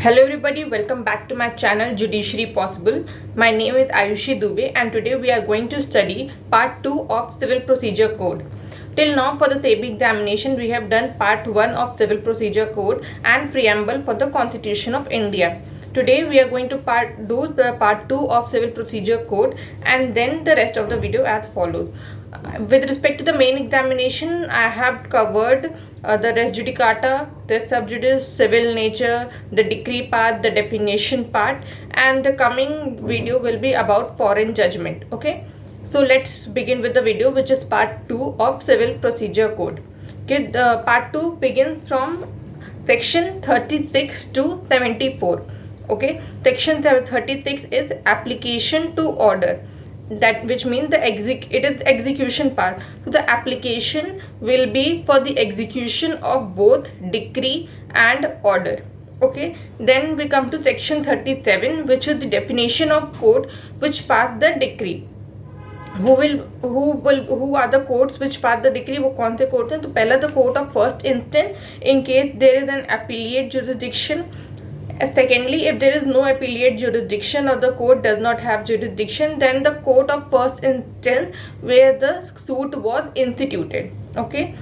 Hello everybody, welcome back to my channel Judiciary Possible. My name is Ayushi Dubey and today we are going to study part 2 of Civil Procedure Code. Till now for the SEBI examination we have done part 1 of Civil Procedure Code and preamble for the Constitution of India. Today we are going to do the part 2 of Civil Procedure Code and then the rest of the video as follows. With respect to the main examination, I have covered the res judicata, res sub judice, civil nature, the decree part, the definition part, and the coming video will be about foreign judgment. Okay, so let's begin with the video, which is part 2 of Civil Procedure Code. Okay, the part 2 begins from section 36 to 74. Okay, section 36 is application to order, that which means it is execution part. So the application will be for the execution of both decree and order. Okay, then we come to section 37, which is the definition of court which pass the decree. who are the courts which pass the decree? वो कौन से court हैं? तो पहला the court of first instance in case there is an appellate jurisdiction. Secondly, if there is no appellate jurisdiction or the court does not have jurisdiction, then the court of first instance where the suit was instituted. Okay,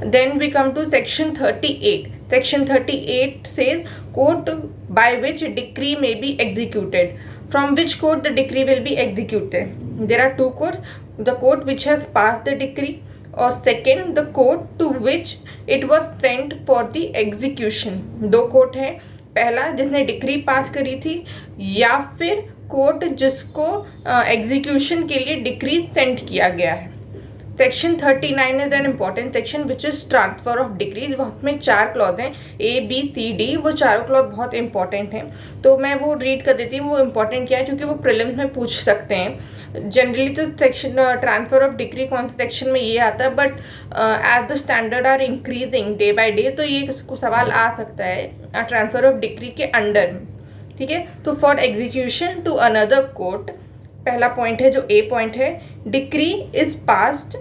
then we come to section 38. Section 38 says court by which decree may be executed. From which court the decree will be executed? There are two courts: the court which has passed the decree, और second the court to which it was sent for the execution. दो court है, पहला जिसने decree pass करी थी, या फिर court जिसको एग्जीक्यूशन के लिए डिक्री सेंड किया गया है. Section 39 is an important section which is transfer of decrease. उसमें 4 क्लॉज हैं, ABCD. वो चारों क्लॉज बहुत इंपॉर्टेंट हैं, तो मैं वो रीड कर देती हूँ. वो इंपॉर्टेंट क्या है क्योंकि वो प्रीलिम्स में पूछ सकते हैं. जनरली तो सेक्शन ट्रांसफर ऑफ डिक्री कौन से सेक्शन में ये आता है, but as the standard are increasing day by day, तो ये सवाल आ सकता है ट्रांसफर ऑफ डिक्री के अंडर में. ठीक है, तो for execution to another court, पहला पॉइंट है जो A पॉइंट है, decree is passed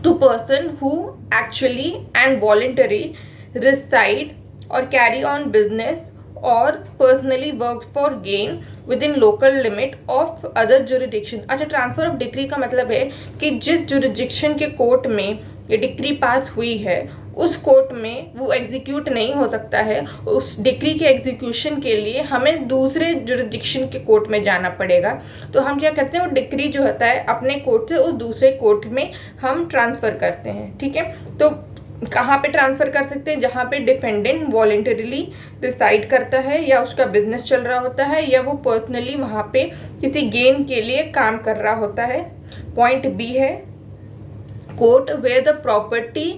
to person who actually and voluntary reside or carry on business or personally works for gain within local limit of other jurisdiction. अच्छा, transfer of decree का मतलब है कि जिस jurisdiction के court में ये डिक्री पास हुई है उस कोर्ट में वो एग्जीक्यूट नहीं हो सकता है. उस डिक्री के एग्जीक्यूशन के लिए हमें दूसरे जुरिडिक्शन के कोर्ट में जाना पड़ेगा. तो हम क्या करते हैं, वो डिक्री जो होता है अपने कोर्ट से उस दूसरे कोर्ट में हम ट्रांसफ़र करते हैं. ठीक है, तो कहाँ पे ट्रांसफ़र कर सकते हैं? जहाँ पे डिफेंडेंट वॉलेंटरीली डिसाइड करता है, या उसका बिजनेस चल रहा होता है, या वो पर्सनली वहाँ पे किसी गेन के लिए काम कर रहा होता है. पॉइंट B है, court where the property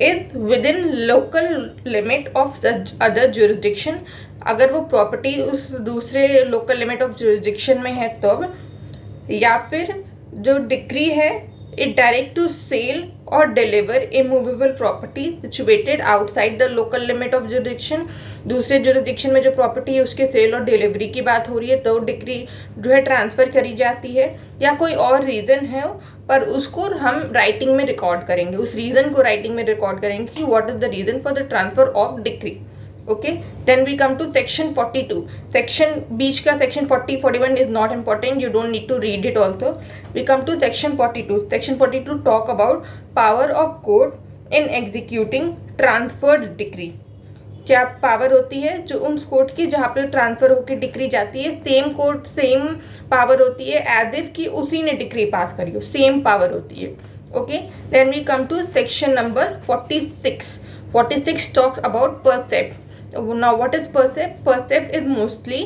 is within local limit of such other jurisdiction. अगर वो प्रॉपर्टी उस दूसरे लोकल लिमिट ऑफ जुरिडिक्शन में है तब, या फिर जो डिक्री है it direct to sale or deliver immovable property situated outside the local limit of jurisdiction. दूसरे जुरिडिक्शन में जो प्रॉपर्टी है उसके सेल और डिलीवरी की बात हो रही है, तो डिक्री जो है ट्रांसफ़र करी जाती है. या कोई और रीज़न है पर उसको हम राइटिंग में रिकॉर्ड करेंगे, उस रीज़न को राइटिंग में रिकॉर्ड करेंगे कि what is the reason for the transfer of decree. Okay, then we come to section 42. Section बीच का section 40, 41 is not important, you don't need to read it also. We come to section 42. Section 42 talk about power of court in executing transferred decree. क्या power होती है जो उन court की जहाँ पे ट्रांसफ़र होकर डिक्री जाती है, सेम कोर्ट सेम पावर होती है एज इफ कि उसी ने डिक्री पास करी हो, सेम पावर होती है. Okay, then we come to section number 46. 46 talks about precept. Now what is percept? Percept is mostly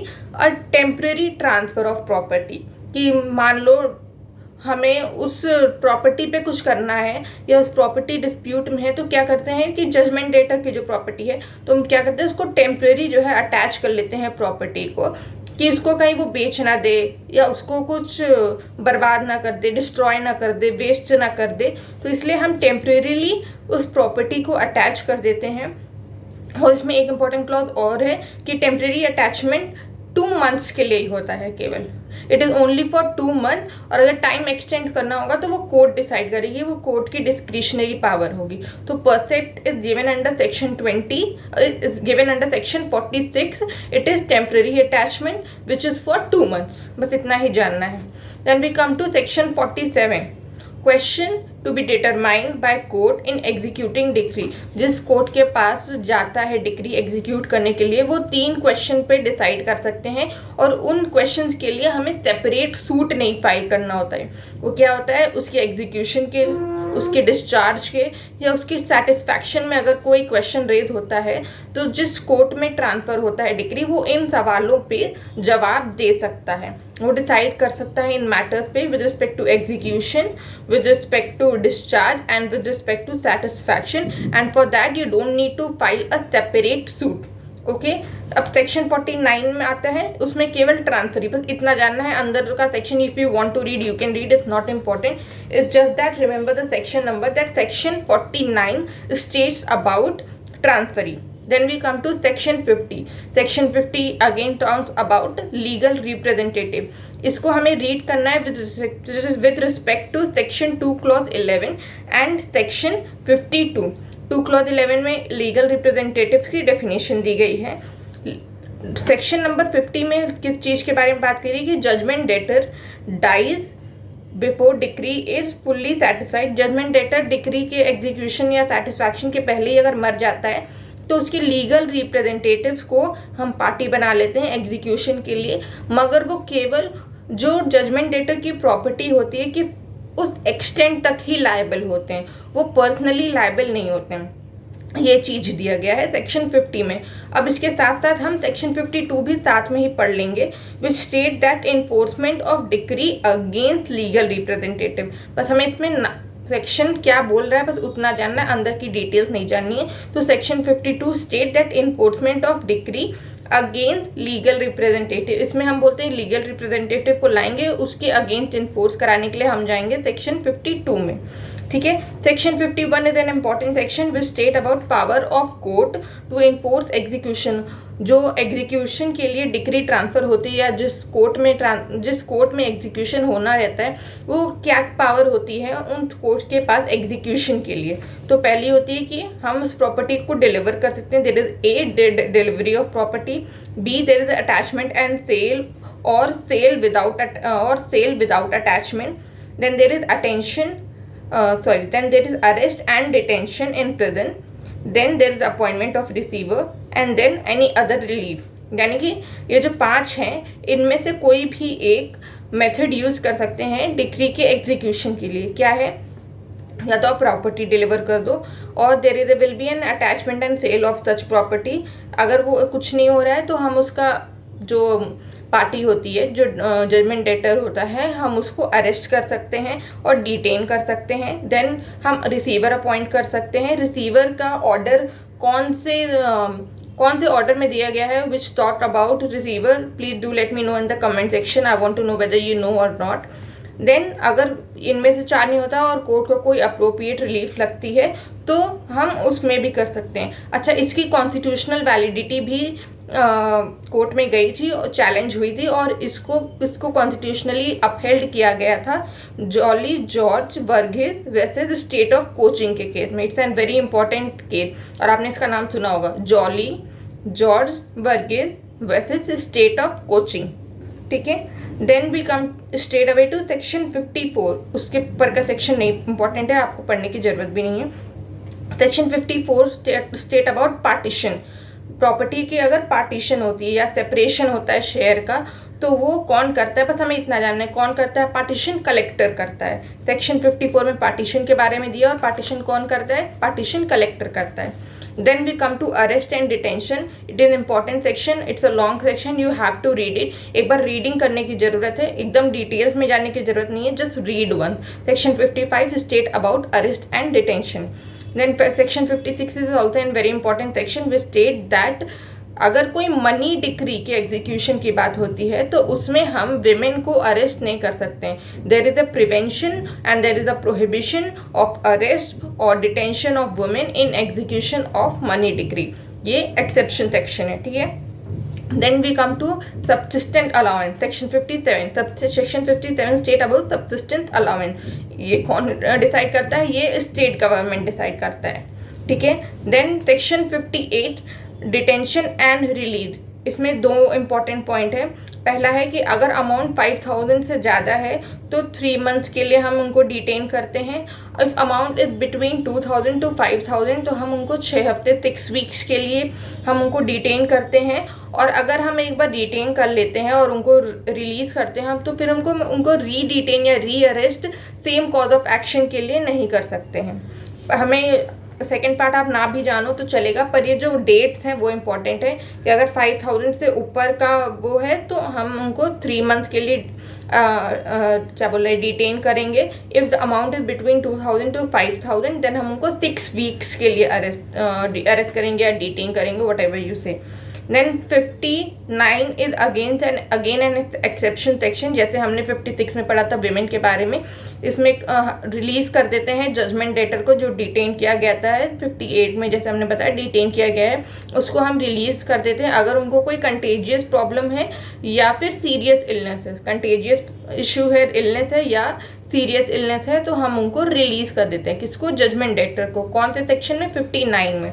a temporary transfer of property. कि मान लो हमें उस प्रॉपर्टी पे कुछ करना है या उस प्रॉपर्टी डिस्प्यूट में है, तो क्या करते हैं कि जजमेंट डेटर की जो प्रॉपर्टी है, तो हम क्या करते हैं उसको टेम्प्रेरी जो है अटैच कर लेते हैं प्रॉपर्टी को, कि उसको कहीं वो बेच ना दे या उसको कुछ बर्बाद ना कर दे, डिस्ट्रॉय ना कर दे, वेस्ट ना कर दे. तो इसलिए हम टेम्प्रेरीली उस प्रॉपर्टी को अटैच कर देते हैं. और इसमें एक इम्पॉर्टेंट क्लॉज और है कि टेम्प्रेरी अटैचमेंट 2 months के लिए ही होता है केवल, it is only for 2 months। और अगर टाइम एक्सटेंड करना होगा तो वो कोर्ट डिसाइड करेगी, वो कोर्ट की डिस्क्रिशनरी पावर होगी। तो precept is given under section 20, is given under section 46, it is temporary attachment which is for 2 months। बस इतना ही जानना है। Then we come to section 47, question to be determined by court in executing decree. जिस court के पास जाता है डिक्री एग्जीक्यूट करने के लिए, वो 3 क्वेश्चन पे डिसाइड कर सकते हैं और उन क्वेश्चंस के लिए हमें सेपरेट सूट नहीं फाइल करना होता है। वो क्या होता है, उसके एग्जीक्यूशन के, उसके डिस्चार्ज के या उसकी सेटिस्फैक्शन में अगर कोई क्वेश्चन रेज होता है तो जिस कोर्ट में ट्रांसफ़र होता है डिक्री, वो इन सवालों पे जवाब दे सकता है। वो डिसाइड कर सकता है इन मैटर्स पे with respect to execution, with respect to discharge and with respect to satisfaction, and for that you don't need to file a separate suit. Okay, अब सेक्शन 49 में आता है, उसमें केवल ट्रांसफरी, बस इतना जानना है। अंदर का section if you want to read you can read, it's not important, it's just that remember the section number, that section 49 states about transferee. Then we come to section 50. Section 50 again talks about legal representative. इसको हमें read करना है with respect to section 2 clause 11 and section 52. 2 clause 11 में legal representatives की definition दी गई है। Section number 50 में किस चीज़ के बारे में बात करी कि judgment debtor dies before decree is fully satisfied. Judgment debtor decree के एग्जीक्यूशन या सेटिस्फैक्शन के पहले ही अगर मर जाता है तो उसके लीगल रिप्रेजेंटेटिव्स को हम पार्टी बना लेते हैं एग्जीक्यूशन के लिए, मगर वो केवल जो जजमेंट डेटर की प्रॉपर्टी होती है कि उस एक्सटेंट तक ही लायबल होते हैं, वो पर्सनली लायबल नहीं होते हैं। ये चीज़ दिया गया है सेक्शन 50 में। अब इसके साथ साथ हम सेक्शन 52 भी साथ में ही पढ़ लेंगे, which state that enforcement of decree against legal representative. बस हमें इसमें सेक्शन क्या बोल रहा है बस उतना जानना है, अंदर की डिटेल्स नहीं जाननी है। तो section 52 state that enforcement of decree against legal representative, इसमें हम बोलते हैं लीगल रिप्रेजेंटेटिव को लाएंगे, उसके अगेंस्ट इन्फोर्स कराने के लिए हम जाएंगे सेक्शन 52 में। ठीक है, section 51 is an important section which state about power of court to enforce execution. जो एग्जीक्यूशन के लिए डिक्री ट्रांसफ़र होती है या जिस कोर्ट में एग्जीक्यूशन होना रहता है, वो क्या पावर होती है उन कोर्ट के पास एग्जीक्यूशन के लिए। तो पहली होती है कि हम उस प्रॉपर्टी को डिलीवर कर सकते हैं, there is a delivery of property, B there is attachment and sale और sale without attachment, then there is then there is arrest and detention in prison, then there is appointment of receiver and then any other relief। यानी कि ये जो 5 हैं इनमें से कोई भी एक मेथड यूज़ कर सकते हैं डिक्री के एग्जीक्यूशन के लिए। क्या है, या तो आप प्रॉपर्टी डिलीवर कर दो और there is will be an attachment and sale of such property. अगर वो कुछ नहीं हो रहा है तो हम उसका जो पार्टी होती है, जो जजमेंट डेटर होता है, हम उसको अरेस्ट कर सकते हैं और डिटेन कर सकते हैं। देन हम रिसीवर अपॉइंट कर सकते हैं। रिसीवर का ऑर्डर कौन से ऑर्डर में दिया गया है, which taught about receiver, please do let me know in the comment section, I want to know whether you know और नॉट। देन अगर इनमें से 4 नहीं होता और कोर्ट को कोई अप्रोप्रिएट रिलीफ लगती है तो हम उसमें भी कर सकते हैं। अच्छा, इसकी कॉन्स्टिट्यूशनल वैलिडिटी भी कोर्ट में गई थी और चैलेंज हुई थी और इसको कॉन्स्टिट्यूशनली अपहेल्ड किया गया था Jolly George Varghese versus state of Cochin के केस में। It's an very important case और आपने इसका नाम सुना होगा, Jolly George Varghese versus state of Cochin. ठीक है, then we come straight away to section 54। उसके पर का सेक्शन नहीं इंपॉर्टेंट है, आपको पढ़ने की जरूरत भी नहीं है। Section 54 state about partition. Property की अगर पार्टीशन होती है या सेपरेशन होता है शेयर का, तो वो कौन करता है, बस हमें इतना जानना है कौन करता है। पार्टीशन कलेक्टर करता है। सेक्शन 54 में पार्टीशन के बारे में दिया और पार्टीशन कौन करता है, पार्टीशन कलेक्टर करता है। Then we come to arrest and detention. It is important section. It's a long section. You have to read it. एक बार रीडिंग करने की जरूरत है, एकदम डिटेल्स में जाने की जरूरत नहीं है, just read one. Section 55 state about arrest and detention. Then section 56 is also a very important section which state that अगर कोई मनी डिक्री के एग्जीक्यूशन की बात होती है तो उसमें हम विमेन को अरेस्ट नहीं कर सकते हैं। There is a prevention and there is a prohibition of arrest और detention of women in execution of money decree. ये एक्सेप्शन सेक्शन है। ठीक है, Then we come to subsistence allowance, section 57. Section 57 state about subsistence allowance. ये कौन decide करता है? ये स्टेट गवर्नमेंट डिसाइड करता है, ठीक है. Then section 58 detention and release. इसमें दो इम्पॉर्टेंट पॉइंट है. पहला है कि अगर अमाउंट 5000 से ज़्यादा है तो 3 मंथ्स के लिए हम उनको डिटेन करते हैं. If amount is between 2000 to 5000 तो हम उनको 6 हफ्ते 6 वीक्स के लिए हम उनको डिटेन करते हैं. और अगर हम एक बार डिटेन कर लेते हैं और उनको रिलीज़ करते हैं हम, तो फिर उनको री डिटेन या री arrest same cause of action के लिए नहीं कर सकते हैं. हमें सेकेंड पार्ट आप ना भी जानो तो चलेगा, पर ये जो डेट्स हैं वो इम्पॉर्टेंट है कि अगर 5000 से ऊपर का वो है तो हम उनको 3 मंथ के लिए क्या बोल रहे डिटेन करेंगे. If the amount is between 2000 to 5000 then हम उनको 6 वीक्स के लिए अरेस्ट करेंगे या डिटेन करेंगे, whatever you say. Then 59 is again an exception section. जैसे हमने 56 में पढ़ा था विमेन के बारे में, इसमें रिलीज़ कर देते हैं जजमेंट डेटर को जो डिटेन किया गया है. 58 में जैसे हमने बताया डिटेन किया गया है उसको हम रिलीज़ कर देते हैं अगर उनको कोई कंटेजियस प्रॉब्लम है या फिर सीरियस इलनेस है. कंटेजियस इशू है, इलनेस है या सीरियस इलनेस है तो हम उनको रिलीज़ कर देते हैं. किसको? जजमेंट डेटर को. कौन से सेक्शन में? 59 में.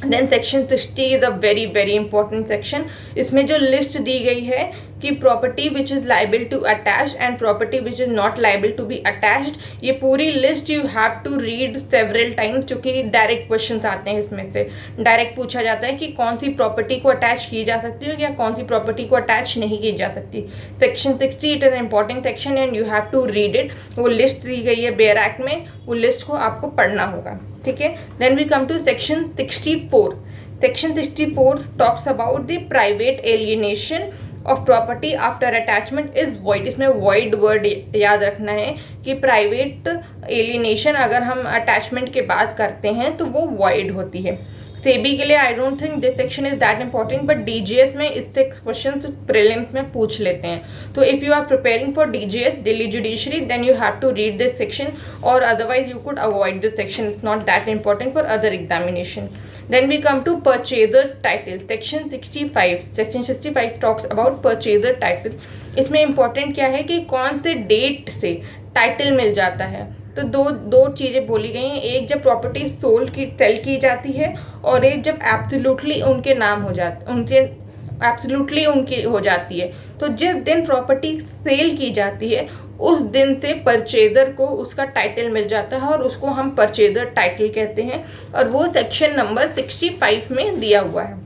Then section 60 is a very very important section. इसमें जो लिस्ट दी गई है कि property which is liable to attach and property which is not liable to be attached, ये पूरी list you have to read several times, क्योंकि direct questions आते हैं इसमें से. डायरेक्ट पूछा जाता है कि कौन सी प्रॉपर्टी को अटैच की जा सकती है या कौन सी प्रॉपर्टी को अटैच नहीं की जा सकती. Section 60 it is an important section and you have to read it. वो लिस्ट दी गई है बेयर एक्ट में, वो लिस्ट को आपको पढ़ना होगा, ठीक है. Then we come to section 64. Section 64 talks about the private alienation of property after attachment is void. इसमें वॉइड वर्ड याद रखना है कि प्राइवेट एलियनेशन अगर हम अटैचमेंट के बाद करते हैं तो वो वॉइड होती है. सेबी के लिए I don't think this section is that important, but DJS में इससे क्वेश्चन प्रीलिम्स में पूछ लेते हैं. तो if you are preparing for DJS Delhi judiciary then you have to read this section, और otherwise you could avoid this section. It's not that important for other examination. Then we come to purchaser title, section 65. Section 65 talks about purchaser title. इसमें important क्या है कि कौन से date से title मिल जाता है. तो दो चीज़ें बोली गई हैं. एक जब प्रॉपर्टी सेल की जाती है और एक जब एब्सोल्युटली उनके नाम हो जाते उनकी हो जाती है. तो जिस दिन प्रॉपर्टी सेल की जाती है उस दिन से परचेजर को उसका टाइटल मिल जाता है और उसको हम परचेजर टाइटल कहते हैं, और वो सेक्शन नंबर 65 में दिया हुआ है.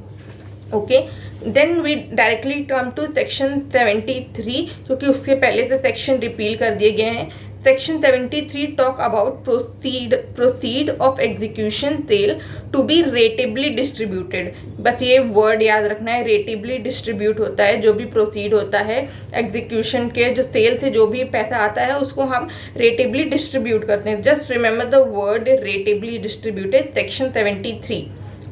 Okay. Then we directly come to section 73, क्योंकि उसके पहले से सेक्शन रिपील कर दिए गए हैं. Section 73 talk about proceed of execution sale to be ratably distributed. बस ये वर्ड याद रखना है, ratably distribute होता है जो भी प्रोसीड होता है एग्जीक्यूशन के, जो सेल से जो भी पैसा आता है उसको हम ratably डिस्ट्रीब्यूट करते हैं. Just remember the word ratably distributed, section 73.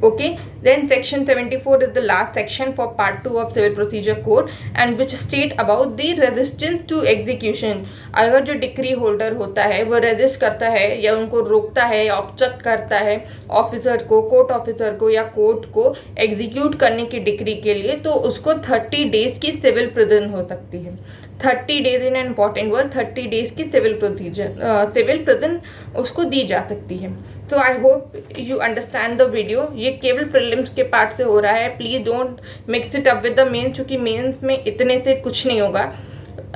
Okay, then section 74 is the last section for part 2 of civil procedure code and which state about the resistance to execution. अगर जो डिक्री होल्डर होता है वो resist करता है या उनको रोकता है या ऑब्जेक्ट करता है ऑफिसर को, कोर्ट ऑफिसर को या कोर्ट को एग्जीक्यूट करने की डिक्री के लिए, तो उसको 30 डेज की सिविल प्रिजन हो सकती है. 30 days in important word, 30 days की सिविल प्रिजन उसको दी जा सकती है. तो I hope you understand the video. ये केवल प्रीलिम्स के पार्ट से हो रहा है, please don't mix it up with the mains, क्योंकि मेंस में इतने से कुछ नहीं होगा.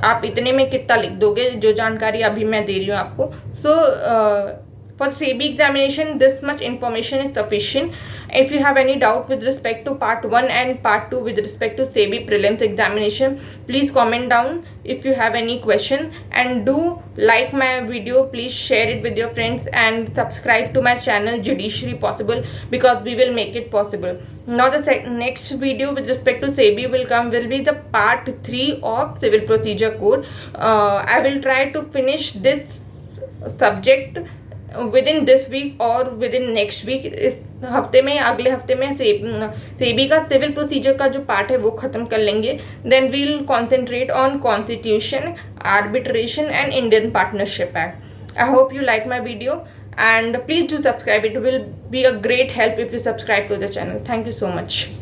आप इतने में कितना लिख दोगे, जो जानकारी अभी मैं दे रही हूँ आपको. सो for SEBI examination this much information is sufficient. If you have any doubt with respect to part 1 and part 2 with respect to SEBI prelims examination, please comment down if you have any question, and do like my video, please share it with your friends and subscribe to my channel Judiciary Possible, because we will make it possible. Now the next video with respect to SEBI will be the part 3 of civil procedure code. I will try to finish this subject within this week or within next week. इस हफ्ते में या अगले हफ्ते में सेबी का civil procedure का जो पार्ट है वो ख़त्म कर लेंगे. Then we will concentrate on constitution, arbitration and Indian partnership act. I hope you like my video and please do subscribe. It will be a great help if you subscribe to the channel. Thank you so much.